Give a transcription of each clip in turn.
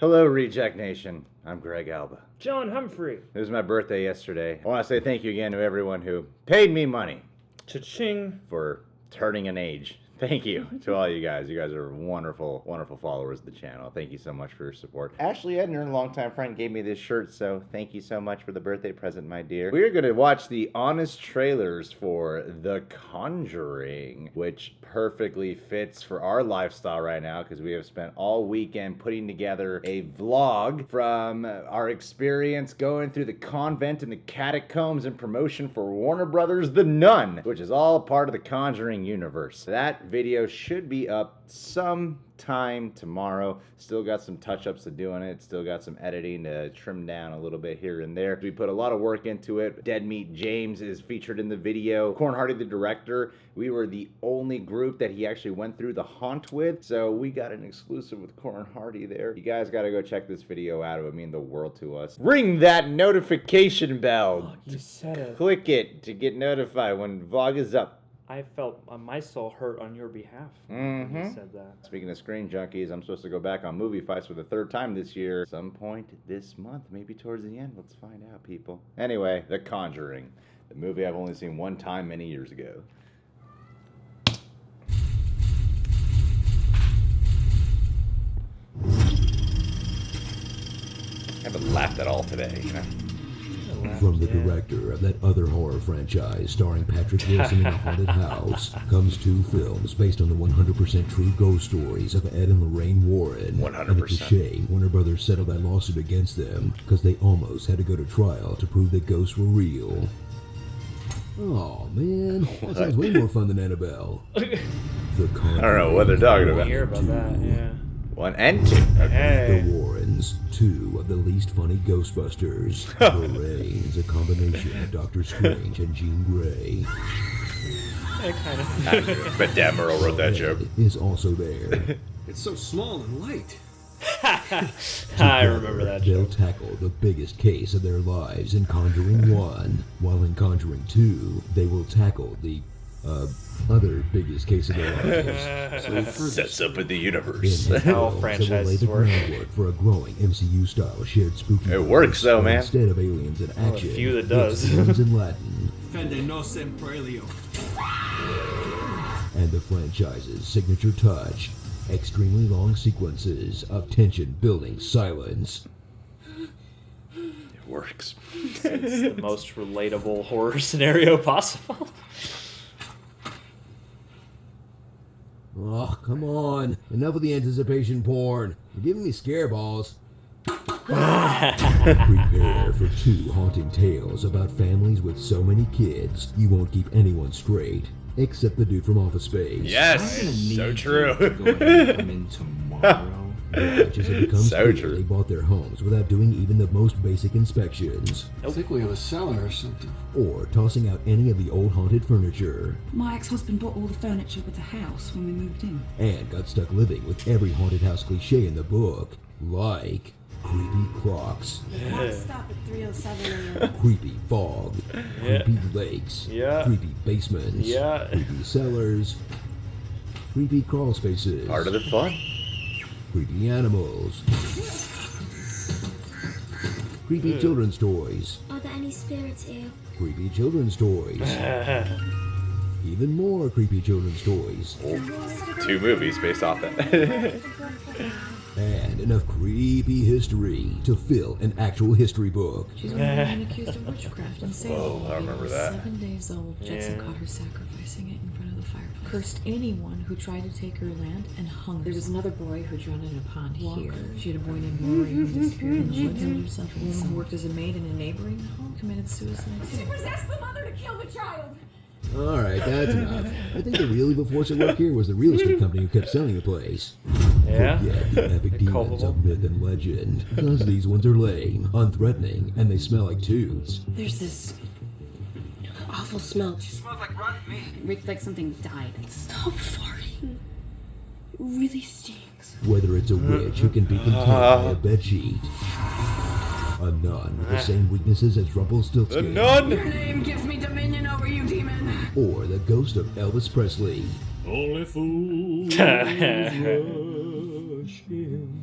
Hello, Reject Nation. I'm Greg Alba. John Humphrey. It was my birthday yesterday. I want to say thank you again to everyone who paid me money Cha-ching. for turning an age. Thank you to all you guys. You guys are wonderful, wonderful followers of the channel. Thank you so much for your support. Ashley Edner, a longtime friend, gave me this shirt, so thank you so much for the birthday present, my dear. We are going to watch the honest trailers for The Conjuring, which perfectly fits for our lifestyle right now because we have spent all weekend putting together a vlog from our experience going through the convent and the catacombs in promotion for Warner Brothers' The Nun, which is all part of the Conjuring universe. That video should be up sometime tomorrow. Still got some touch-ups to do on it. Still got some editing to trim down a little bit here and there. We put a lot of work into it. Dead Meat James is featured in the video. Corn Hardy, the director, we were the only group that he actually went through the haunt with, so we got an exclusive with Corn Hardy there. You guys gotta go check this video out. It would mean the world to us. Ring that notification bell. Oh, you said it. Click it to get notified when vlog is up. I felt my soul hurt on your behalf when you said that. Speaking of Screen Junkies, I'm supposed to go back on movie fights for the third time this year. Some point this month, maybe towards the end. Let's find out, people. Anyway, The Conjuring, the movie I've only seen one time many years ago. I haven't laughed at all today, you know? From the director of that other horror franchise starring Patrick Wilson in a haunted house comes two films based on the 100% true ghost stories of Ed and Lorraine Warren. 100%. And it's a shame Warner Brothers settled that lawsuit against them because they almost had to go to trial to prove that ghosts were real. Oh man, that sounds way more fun than Annabelle. The Conjuring. I don't know what they're talking about. Hear about that, yeah. 1 and 2. Hey. The Warrens, two of the least funny Ghostbusters. Lorraine's a combination of Doctor Strange and Jean Grey. Kind of. But Dan Murrow wrote that joke. Is also there. It's so small and light. I remember that They'll joke. tackle the biggest case of their lives in Conjuring 1, while in Conjuring 2, they will tackle the other biggest case of their lives. Sets up in the universe. In How films that will lay franchises the work. groundwork for a growing MCU-style shared spooky It works, though, where man. Instead of aliens and action, a few that does. it's words in Latin. Fende no semprelio. And the franchise's signature touch, extremely long sequences of tension-building silence. It works. It's the most relatable horror scenario possible. Oh, come on. Enough of the anticipation porn. You're giving me scare balls. Prepare for two haunting tales about families with so many kids you won't keep anyone straight, except the dude from Office Space. Yes, so true. Come in tomorrow. Watch as it becomes So clear true. they bought their homes without doing even the most basic inspections, I think we have a cellar or something. or tossing out any of the old haunted furniture, My ex-husband bought all the furniture with the house when we moved in. and got stuck living with every haunted house cliche in the book, like creepy clocks, Stop at 3:07 a.m. creepy fog, Yeah. creepy lakes, Yeah. creepy basements, Yeah. creepy cellars, creepy crawl spaces, Part of the fun. creepy animals, creepy children's toys, Are there any spirits here? creepy children's toys, even more creepy children's toys, 2 movies based off that. and enough creepy history to fill an actual history book. She's been accused of witchcraft and Salem. Whoa, I remember that. 7 days old. Judson caught her sacrificing it in front of the fireplace. Cursed anyone who tried to take her land and hung her. There was another boy who drowned in a pond here. She had a boy named Rory who disappeared in the woods. killed And herself a woman who worked as a maid in a neighboring home committed suicide too. Possessed the mother to kill the child! Alright, that's enough. I think the real evil force at work here was the real estate company who kept selling the place. Yeah. Forget the epic demons Culpable. of myth and legend, because these ones are lame, unthreatening, and they smell like toots. There's this awful smell. It smells like rotten meat. It reeked like something died. Stop farting. It really stinks. Whether it's a witch who can be contained by a bedsheet, a nun with the same weaknesses as The Rumpelstiltskin, Nun! Your name gives me dominion over you, demon. or the ghost of Elvis Presley. Only fools rush in.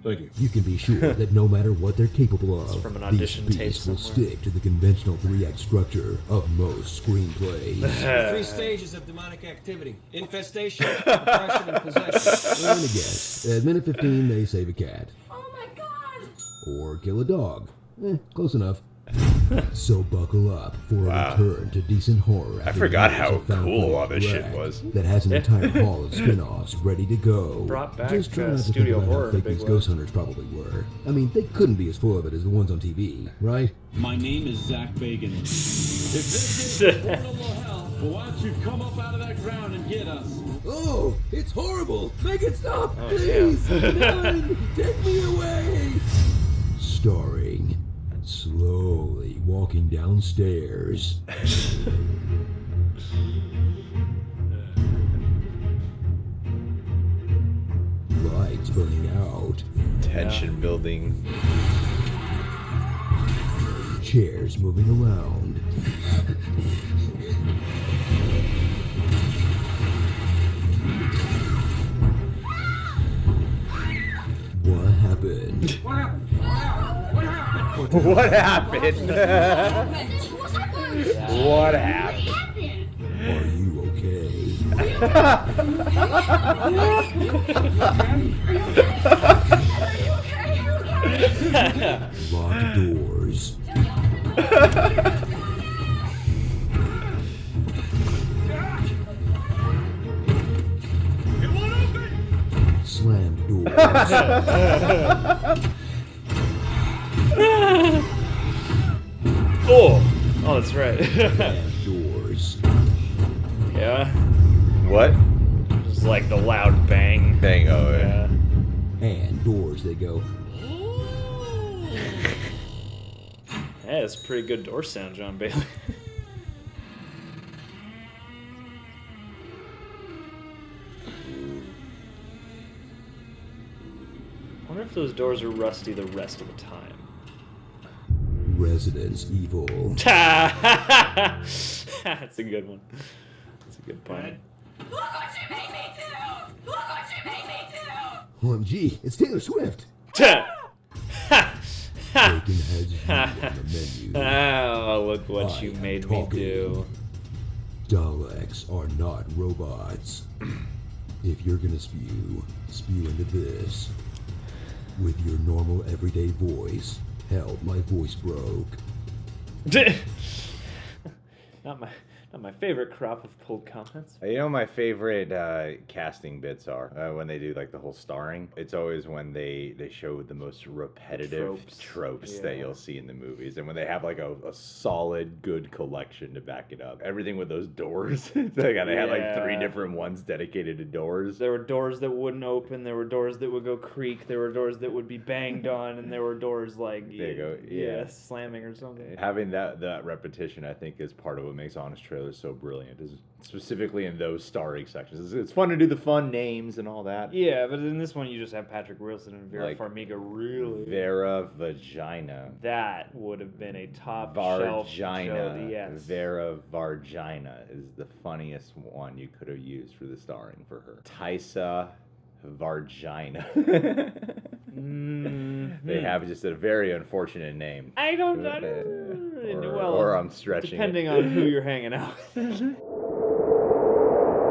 Thank you. You can be sure that no matter what they're capable of, from an these audition tape beasts will somewhere. stick to the conventional 3-act structure of most screenplays. 3 stages of demonic activity: infestation, oppression, and possession. And a guess. At minute 15, they save a cat. Oh my god! Or kill a dog. Close enough. So buckle up for Wow. a return to decent horror. I after forgot years how of found cool footage all this shit wreck was. That has an entire hall of spin-offs ready to go. Brought back, Just try not to think studio about horror how in a fake big these way. ghost hunters probably were. I mean, they couldn't be as full of it as the ones on TV, right? My name is Zach Bagan. If this is portal to hell, well, why don't you come up out of that ground and get us? Oh, it's horrible! Make it stop, Oh, please! None! Take me away! Starring, slowly walking downstairs. Lights burning out. Tension building. Chairs moving around. What happened? What happened? What happened? Are you okay? Locked doors. Slammed doors. Oh, that's right. Slammed doors. Yeah. What? Just like the loud bang. Dang, oh yeah. Yeah. And doors they go. Yeah, it's a pretty good door sound, John Bailey. I wonder if those doors are rusty the rest of the time. Residence Evil. That's a good one. That's a good pun. Look what you made me do! Look what you made me do! OMG, it's Taylor Swift. Ha! Bacon has you on the menu. Oh, look what I you am made me talking. do. Daleks are not robots. If you're gonna spew, spew into this. With your normal everyday voice. Hell, my voice broke. Not my favorite crop of pulled comments. You know my favorite casting bits are when they do like the whole starring. It's always when they show the most repetitive tropes that Yeah. you'll see in the movies, and when they have like a solid, good collection to back it up. Everything with those doors. They had like 3 Yeah. different ones dedicated to doors. There were doors that wouldn't open. There were doors that would go creak. There were doors that would be banged on, and there were doors like There you go, yeah. slamming or something. Having that repetition, I think, is part of what makes Honest Trailers so brilliant. Is specifically in those starring sections. It's fun to do the fun names and all that. Yeah, but in this one you just have Patrick Wilson and Vera Like, Farmiga. Really, Vera Vagina. that would have been a top shelf Vargina. show. Yes. Vera Vargina is the funniest one you could have used for the starring for her. Tysa Vargina. They have just a very unfortunate name. I don't know. Or I'm stretching depending it. on who you're hanging out with.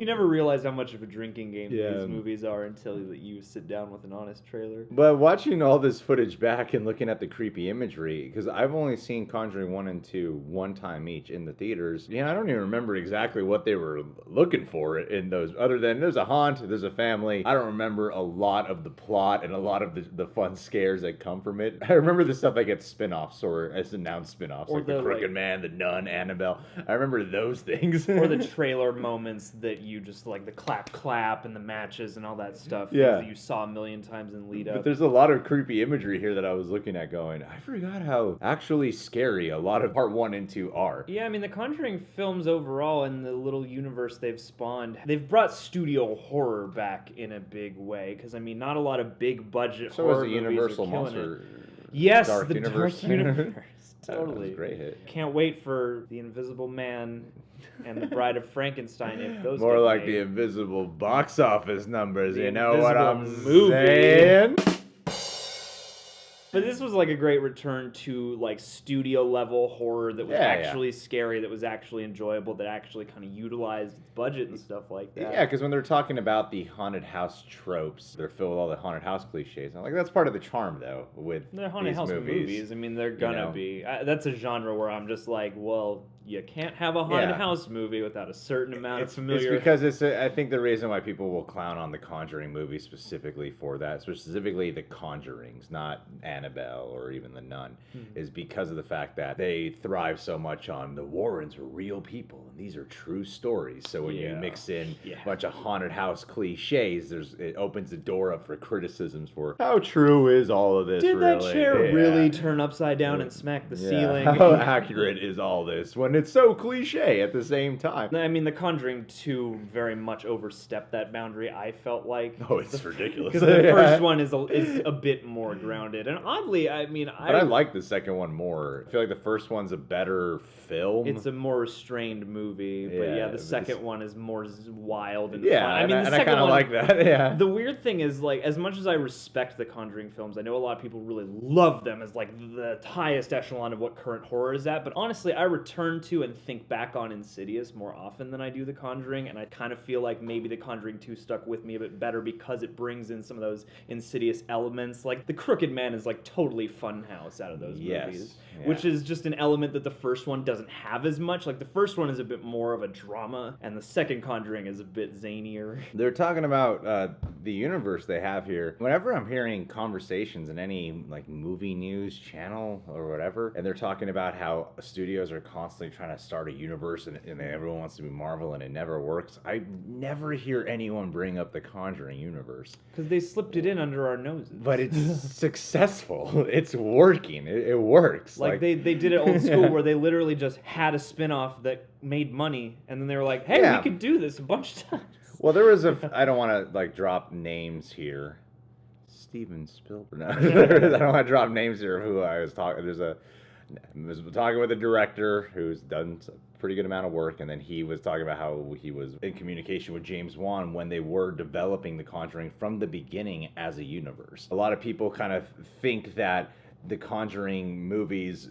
You never realize how much of a drinking game Yeah. these movies are until you sit down with an honest trailer. But watching all this footage back and looking at the creepy imagery, because I've only seen Conjuring 1 and 2 one time each in the theaters. Yeah, I don't even remember exactly what they were looking for in those, other than there's a haunt, there's a family. I don't remember a lot of the plot and a lot of the fun scares that come from it. I remember the stuff that gets spin-offs or as announced spin-offs, Or like the the, Crooked like- Man, the Nun, Annabelle. I remember those things. Or the trailer moments that you just like the clap and the matches and all that stuff. Yeah. That you saw a million times in lead But up. there's a lot of creepy imagery here that I was looking at going, I forgot how actually scary a lot of part 1 and 2 are. Yeah, I mean, the Conjuring films overall and the little universe they've spawned, they've brought studio horror back in a big way. Because, I mean, not a lot of big budget So horror was the movies Universal are killing Monster. it. Yes, Dark the Universe. Dark Universe. That was Totally. a great hit. Can't wait for The Invisible Man and The Bride of Frankenstein if those More get like made. the invisible box office numbers, The you know what I'm Invisible movie. saying? But this was like a great return to like studio level horror that was actually scary, that was actually enjoyable, that actually kind of utilized its budget and stuff like that. Yeah, because when they're talking about the haunted house tropes, they're filled with all the haunted house cliches. I'm like, that's part of the charm, though, with they're haunted these house movies. I mean, they're gonna be. That's a genre where I'm just like, well, you can't have a haunted house movie without a certain amount of familiar. It's because I think the reason why people will clown on the Conjuring movie specifically for that, specifically the Conjurings, not Annabelle or even the Nun, is because of the fact that they thrive so much on the Warrens were real people and these are true stories. So when you mix in a bunch of haunted house cliches, it opens the door up for criticisms for how true is all of this. Did really? that chair really turn upside down and smack the ceiling? How accurate is all this when it's so cliche at the same time? I mean, The Conjuring 2 very much overstepped that boundary, I felt like. Oh, it's ridiculous. Because the first one is a bit more grounded. And oddly, I mean... But I like the second one more. I feel like the first one's a better film. It's a more restrained movie. But yeah, the second one is more wild and fun. I mean, I kind of like that, yeah. The weird thing is, like, as much as I respect the Conjuring films, I know a lot of people really love them as, like, the highest echelon of what current horror is at. But honestly, I return to and think back on Insidious more often than I do The Conjuring, and I kind of feel like maybe The Conjuring 2 stuck with me a bit better because it brings in some of those Insidious elements. Like, the Crooked Man is, like, totally Funhouse out of those movies, which is just an element that the first one doesn't have as much. Like, the first one is a bit more of a drama, and the second Conjuring is a bit zanier. They're talking about the universe they have here. Whenever I'm hearing conversations in any, like, movie news channel or whatever, and they're talking about how studios are constantly trying to start a universe and everyone wants to be Marvel and it never works, I never hear anyone bring up the Conjuring universe. Because they slipped it in under our noses. But it's successful. It's working. It works. Like they did it old school where they literally just had a spin-off that made money and then they were like, hey, we could do this a bunch of times. Well, there was I don't want to, like, drop names here. Steven Spielberg. No, I don't want to drop names here of who I was talking. I was talking with a director who's done a pretty good amount of work, and then he was talking about how he was in communication with James Wan when they were developing The Conjuring from the beginning as a universe. A lot of people kind of think that the Conjuring movies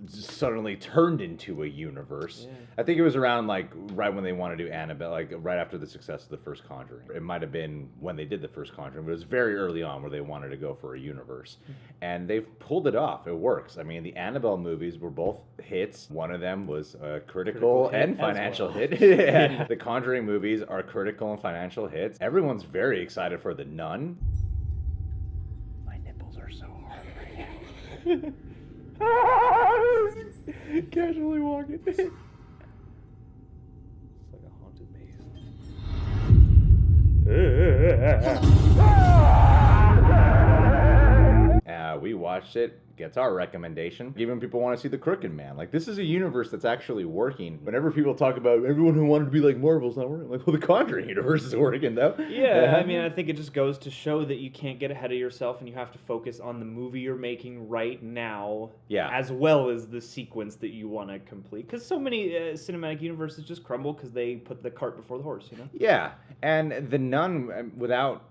suddenly turned into a universe. I think it was around, like, right when they wanted to do Annabelle, like right after the success of the first Conjuring. It might have been when they did the first Conjuring, but it was very early on where they wanted to go for a universe. And they've pulled it off. It works. I mean, the Annabelle movies were both hits. One of them was a critical and financial hit. The Conjuring movies are critical and financial hits. Everyone's very excited for The Nun. My nipples are so hard right now. Casually walking. It's like a haunted maze. We watched it. Gets our recommendation. Even people want to see The Crooked Man. Like, this is a universe that's actually working. Whenever people talk about everyone who wanted to be like Marvel's not working, like, well, the Conjuring universe is working, though. Yeah, I mean, I think it just goes to show that you can't get ahead of yourself and you have to focus on the movie you're making right now, as well as the sequence that you want to complete. Because so many cinematic universes just crumble because they put the cart before the horse, you know? Yeah, and The Nun, without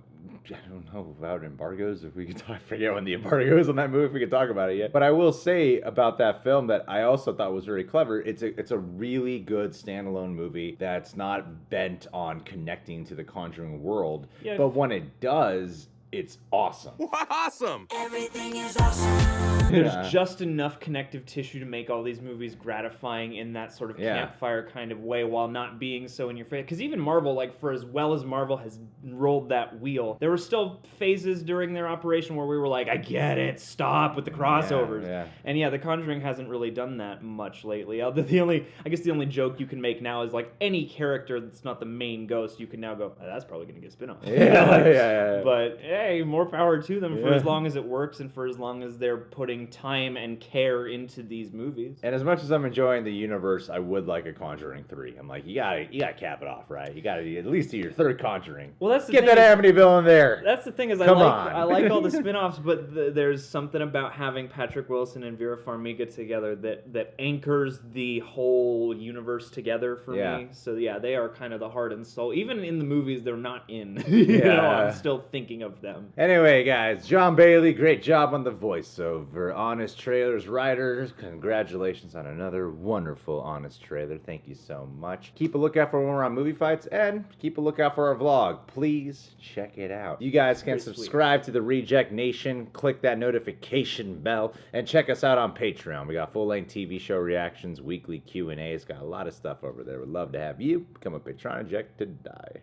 embargoes, if we could talk, I forget when the embargo is on that movie, if we could talk about it yet. But I will say about that film that I also thought was very clever, it's a really good standalone movie that's not bent on connecting to the Conjuring world. Yeah. But when it does, it's awesome. Awesome! Everything is awesome. There's just enough connective tissue to make all these movies gratifying in that sort of campfire kind of way while not being so in your face. Because even Marvel, like, for as well as Marvel has rolled that wheel, there were still phases during their operation where we were like, I get it, stop with the crossovers. And The Conjuring hasn't really done that much lately. I guess the only joke you can make now is, like, any character that's not the main ghost, you can now go, oh, that's probably going to get a spin-off. Yeah. But hey, more power to them for as long as it works and for as long as they're putting putting time and care into these movies. And as much as I'm enjoying the universe, I would like a Conjuring 3. I'm like, you gotta cap it off, right? You gotta at least do your third Conjuring. Well, that's the Get thing that is- Amityville in there. That's the thing is Come I on. like all the spin-offs, but there's something about having Patrick Wilson and Vera Farmiga together that anchors the whole universe together for Yeah. me. So yeah, they are kind of the heart and soul. Even in the movies they're not in. You know, Yeah. I'm still thinking of them. Anyway, guys, John Bailey, great job on the voiceover. Honest Trailers writers, congratulations on another wonderful Honest Trailer. Thank you so much. Keep a lookout for when we're on Movie Fights, and keep a lookout for our vlog. Please check it out. You guys can Pretty sweet. subscribe to the Reject Nation, click that notification bell, and check us out on Patreon. We got full-length TV show reactions, weekly Q&As, got a lot of stuff over there. We'd love to have you become a Patron Eject to die.